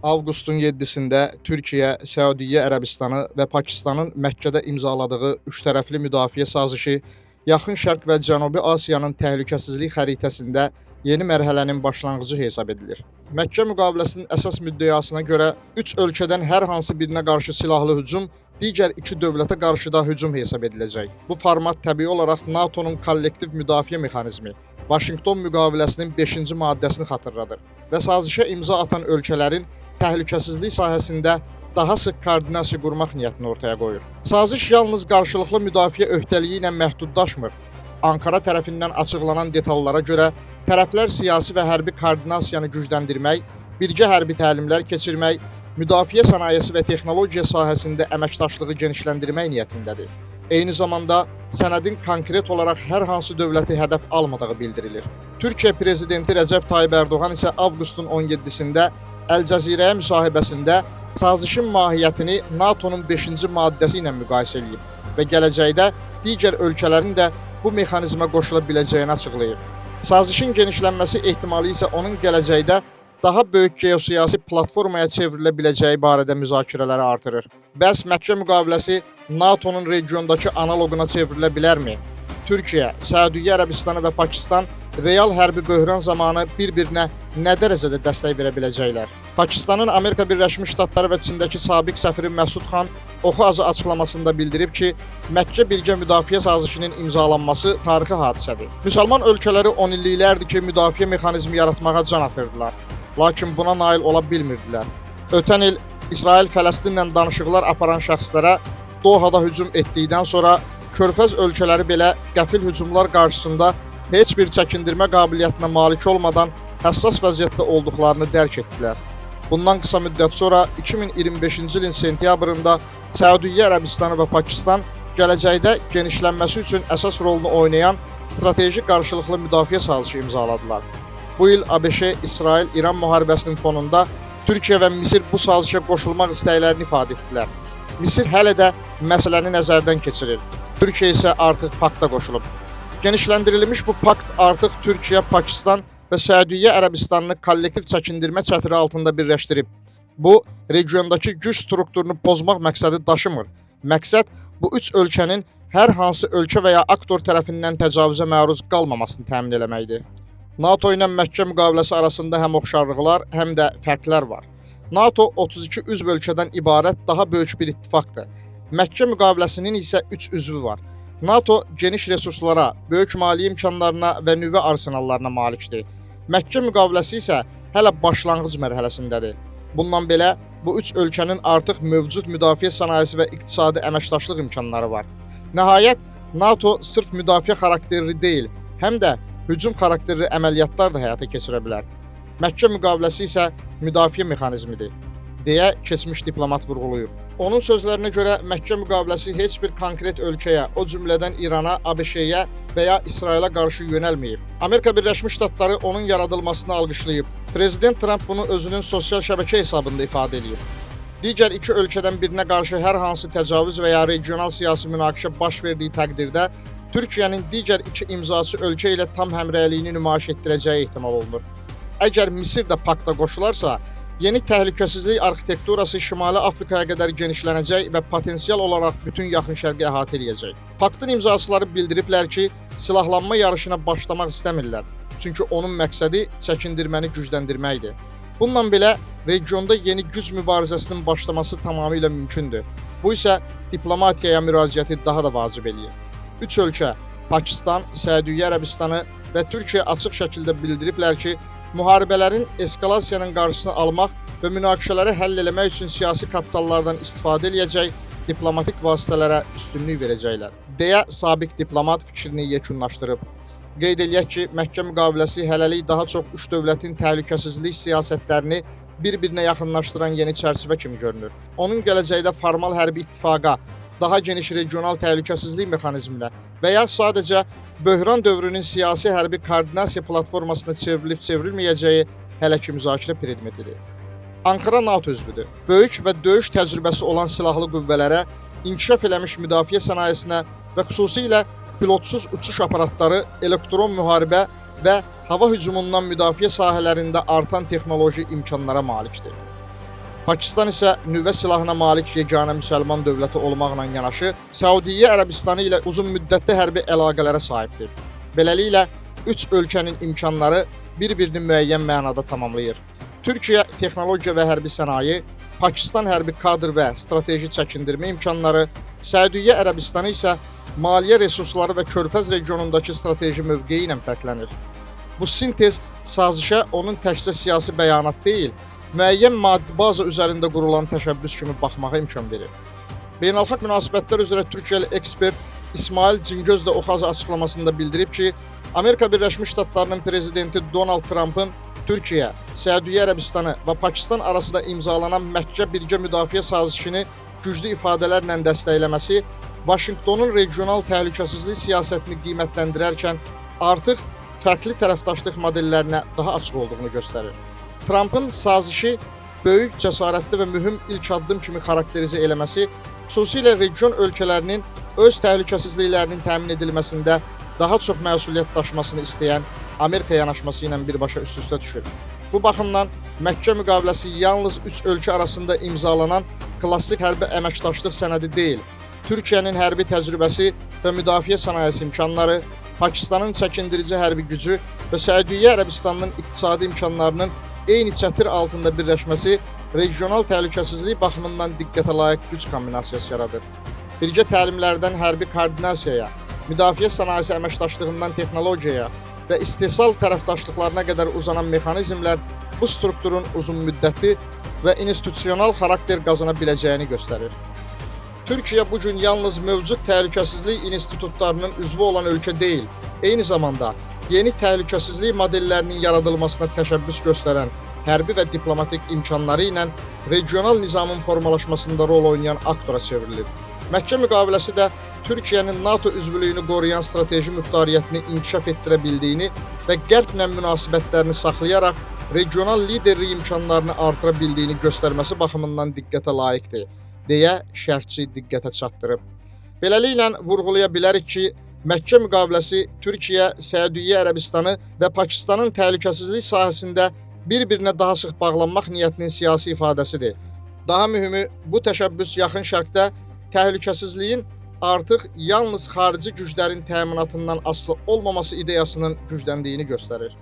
Avqustun 7-sində Türkiyə, Səudiyyə Ərəbistanı və Pakistanın Məkkədə imzaladığı üçtərəfli müdafiə sazişi Yaxın Şərq və Cənubi Asiyanın təhlükəsizlik xəritəsində yeni mərhələnin başlanğıcı hesab edilir. Məkkə müqaviləsinin əsas müddəasına görə üç ölkədən hər hansı birinə qarşı silahlı hücum digər iki dövlətə qarşı da hücum hesab ediləcək. Bu format təbii olaraq NATO'nun kollektiv müdafiə mexanizmi, Vaşinqton müqaviləsinin 5-ci maddəsini xatırladır və sazişə imza atan ölkələrin təhlükəsizlik sahəsində daha sıx koordinasiya qurmaq niyyətini ortaya qoyur. Saziş yalnız qarşılıqlı müdafiə öhdəliyi ilə məhdudlaşmır. Ankara tərəfindən açıqlanan detallara görə tərəflər siyasi və hərbi koordinasiyanı gücləndirmək, birgə hərbi təlimlər keçirmək, müdafiə sənayesi və texnologiya sahəsində əməkdaşlığı genişləndirmək niyyətindədir. Eyni zamanda sənədin konkret olaraq hər hansı dövləti hədəf almadığı bildirilir. Türkiyə prezidenti Rəcəb Tayyib Ərdoğan isə avqustun 17-sində Əl-Cəzirəyə müsahibəsində sazişin mahiyyətini NATO'nun 5-ci maddəsi ilə müqayisə edib və gələcəkdə digər ölkələrin də bu mexanizmə qoşula biləcəyini açıqlayıb. Sazişin genişlənməsi ehtimalı isə onun gələcəkdə daha böyük geosiyasi platformaya çevrilə biləcəyi barədə müzakirələri artırır. Bəs Məkkə müqaviləsi NATO'nun regiondakı analoquna çevrilə bilərmi? Türkiyə, Səudiyyə Ərəbistanı və Pakistan real hərbi böhran zamanı bir-birinə nə dərəcədə dəstək verə biləcəklər? Pakistanın Amerika Birləşmiş Ştatları və Çindəki sabiq səfiri Məsud Xan Oxu Azı açıqlamasında bildirib ki, Məkkə birgə müdafiə sazişinin imzalanması tarixi hadisədir. Müsəlman ölkələri 10 illiklərdir ki, müdafiə mexanizmi yaratmağa can atırdılar, lakin buna nail ola bilmirdilər. Ötən il İsrail Fələstinlə danışıqlar aparan şəxslərə Dohada hücum etdikdən sonra Körfəz ölkələri belə qəfil hücumlar qarşısında heç bir çəkindirmə qabiliyyətinə malik olmadan həssas vəziyyətdə olduqlarını dərk etdilər. Bundan qısa müddət sonra 2025-ci ilin sentyabrında Səudiyyə Ərəbistanı və Pakistan gələcəkdə genişlənməsi üçün əsas rolunu oynayan strateji qarşılıqlı müdafiə sazişi imzaladılar. Bu il ABŞ-İsrail-İran müharibəsinin fonunda Türkiyə və Misir bu sazişə qoşulmaq istəklərini ifadə etdilər. Misir hələ də məsələni nəzərdən keçirir. Türkiyə isə artıq pakta qoşulub. Genişləndirilmiş bu pakt artıq Türkiyə, Pakistan və Səudiyyə Ərəbistanını kollektiv çəkindirmə çətiri altında birləşdirib. Bu, regiondakı güc strukturunu pozmaq məqsədi daşımır. Məqsəd bu üç ölkənin hər hansı ölkə və ya aktor tərəfindən təcavüzə məruz qalmamasını təmin eləməkdir. NATO ilə Məkkə müqaviləsi arasında həm oxşarlıqlar, həm də fərqlər var. NATO 32 üzv ölkədən ibarət daha böyük bir ittifaqdır. Məkkə müqaviləsinin isə 3 üzvü var. NATO geniş resurslara, böyük maliyyə imkanlarına və nüvə arsenallarına malikdir. Məkkə müqaviləsi isə hələ başlanğıc mərhələsindədir. Bundan belə, bu üç ölkənin artıq mövcud müdafiə sənayesi və iqtisadi əməkdaşlıq imkanları var. Nəhayət, NATO sırf müdafiə xarakterli deyil, həm də hücum xarakterli əməliyyatlar da həyata keçirə bilər. Məkkə müqaviləsi isə müdafiə mexanizmidir, deyə keçmiş diplomat vurğulayıb. Onun sözlərinə görə Məkkə müqaviləsi heç bir konkret ölkəyə, o cümlədən İrana, ABŞ-yə və ya İsrailə qarşı yönəlməyib. Amerika Birləşmiş Ştatları onun yaradılmasını alqışlayıb. Prezident Trump bunu özünün sosial şəbəkə hesabında ifadə edib. Digər iki ölkədən birinə qarşı hər hansı təcavüz və ya regional siyasi münaqişə baş verdiyi təqdirdə Türkiyənin digər iki imzaçı ölkə ilə tam həmrəyliyini nümayiş etdirəcəyi ehtimal olunur. Əgər Misir də pakta qoşularsa, yeni təhlükəsizlik arxitekturası Şimali Afrikaya qədər genişlənəcək və potensial olaraq bütün Yaxın Şərqi əhatə edəcək. Paktın imzaçıları bildiriblər ki, silahlanma yarışına başlamaq istəmirlər, çünki onun məqsədi çəkindirməni gücləndirməkdir. Bununla belə, regionda yeni güc mübarizəsinin başlaması tamamilə mümkündür. Bu isə diplomatiyaya müraciəti daha da vacib eləyir. Üç ölkə, Pakistan, Səudiyyə Ərəbistanı və Türkiyə açıq şəkildə bildiriblər ki, müharibələrin eskalasiyanın qarşısını almaq və münaqişələri həll etmək üçün siyasi kapitallardan istifadə edəcək, diplomatik vasitələrə üstünlük verəcəklər, deyə sabiq diplomat fikrini yekunlaşdırıb. Qeyd eləyək ki, Məkkə müqaviləsi hələlik daha çox üç dövlətin təhlükəsizlik siyasətlərini bir-birinə yaxınlaşdıran yeni çərçivə kimi görünür. Onun gələcəkdə formal hərbi ittifaqa, daha geniş regional təhlükəsizlik mexanizminə və ya sadəcə böhran dövrünün siyasi hərbi koordinasiya platformasına çevrilib-çevrilməyəcəyi hələ ki müzakirə predmetidir. Ankara NATO üzvüdür. Böyük və döyüş təcrübəsi olan silahlı qüvvələrə, inkişaf eləmiş müdafiə sənayesinə və xüsusilə pilotsuz uçuş aparatları, elektron müharibə və hava hücumundan müdafiə sahələrində artan texnoloji imkanlara malikdir. Pakistan isə nüvə silahına malik yeganə müsəlman dövləti olmaqla yanaşı, Səudiyyə Ərəbistanı ilə uzun müddətli hərbi əlaqələrə sahibdir. Beləliklə, üç ölkənin imkanları bir-birini müəyyən mənada tamamlayır. Türkiyə texnologiya və hərbi sənaye, Pakistan hərbi kadr və strateji çəkindirmə imkanları, Səudiyyə Ərəbistanı isə maliyyə resursları və Körfəz regionundakı strateji mövqeyi ilə fərqlənir. Bu sintez sazişə onun təkcə siyasi bəyanat deyil, müəyyən maddi baza üzərində qurulan təşəbbüs kimi baxmağa imkan verir. Beynəlxalq münasibətlər üzrə Türkiyəli ekspert İsmail Cingöz də Oxaz açıqlamasında bildirib ki, Amerika Birləşmiş Ştatlarının prezidenti Donald Trumpın Türkiyə, Səudiyyə Ərəbistanı və Pakistan arasında imzalanan Məkkə birgə müdafiə sazişini güclü ifadələrlə dəstəkləməsi Vaşinqtonun regional təhlükəsizlik siyasətini qiymətləndirərkən artıq fərqli tərəfdaşlıq modellərinə daha açıq olduğunu göstərir. Trumpın sazişi böyük, cəsarətli və mühüm ilk addım kimi xarakterizə eləməsi, xüsusilə region ölkələrinin öz təhlükəsizliklərinin təmin edilməsində daha çox məsuliyyət daşımasını istəyən Amerika yanaşması ilə birbaşa üst-üstə düşür. Bu baxımdan Məkkə müqaviləsi yalnız üç ölkə arasında imzalanan klassik hərbi əməkdaşlıq sənədi deyil, Türkiyənin hərbi təcrübəsi və müdafiə sənayesi imkanları, Pakistanın çəkindirici hərbi gücü və Səudiyyə Ərəbistanının iqtisadi imkanlarının eyni çətir altında birləşməsi regional təhlükəsizlik baxımından diqqətə layiq güc kombinasiyası yaradır. Birgə təlimlərdən hərbi koordinasiyaya, müdafiə sənayesi əməkdaşlığından texnologiyaya və istehsal tərəfdaşlıqlarına qədər uzanan mexanizmlər bu strukturun uzunmüddətli və institusional xarakter qazana biləcəyini göstərir. Türkiyə bu gün yalnız mövcud təhlükəsizlik institutlarının üzvü olan ölkə deyil, eyni zamanda yeni təhlükəsizlik modellərinin yaradılmasına təşəbbüs göstərən hərbi və diplomatik imkanları ilə regional nizamın formalaşmasında rol oynayan aktora çevrilir. Məkkə müqaviləsi də Türkiyənin NATO üzvlüyünü qoruyan strateji müxtariyyətini inkişaf etdirə bildiyini və Qərblə münasibətlərini saxlayaraq regional liderlik imkanlarını artıra bildiyini göstərməsi baxımından diqqətə layiqdir, deyə şərhçi diqqətə çatdırıb. Beləliklə vurğulaya bilərik ki, Məkkə müqaviləsi Türkiyə, Səudiyyə Ərəbistanı və Pakistanın təhlükəsizlik sahəsində bir-birinə daha sıx bağlanmaq niyyətinin siyasi ifadəsidir. Daha mühümü, bu təşəbbüs yaxın şərqdə təhlükəsizliyin artıq yalnız xarici güclərin təminatından asılı olmaması ideyasının gücləndiyini göstərir.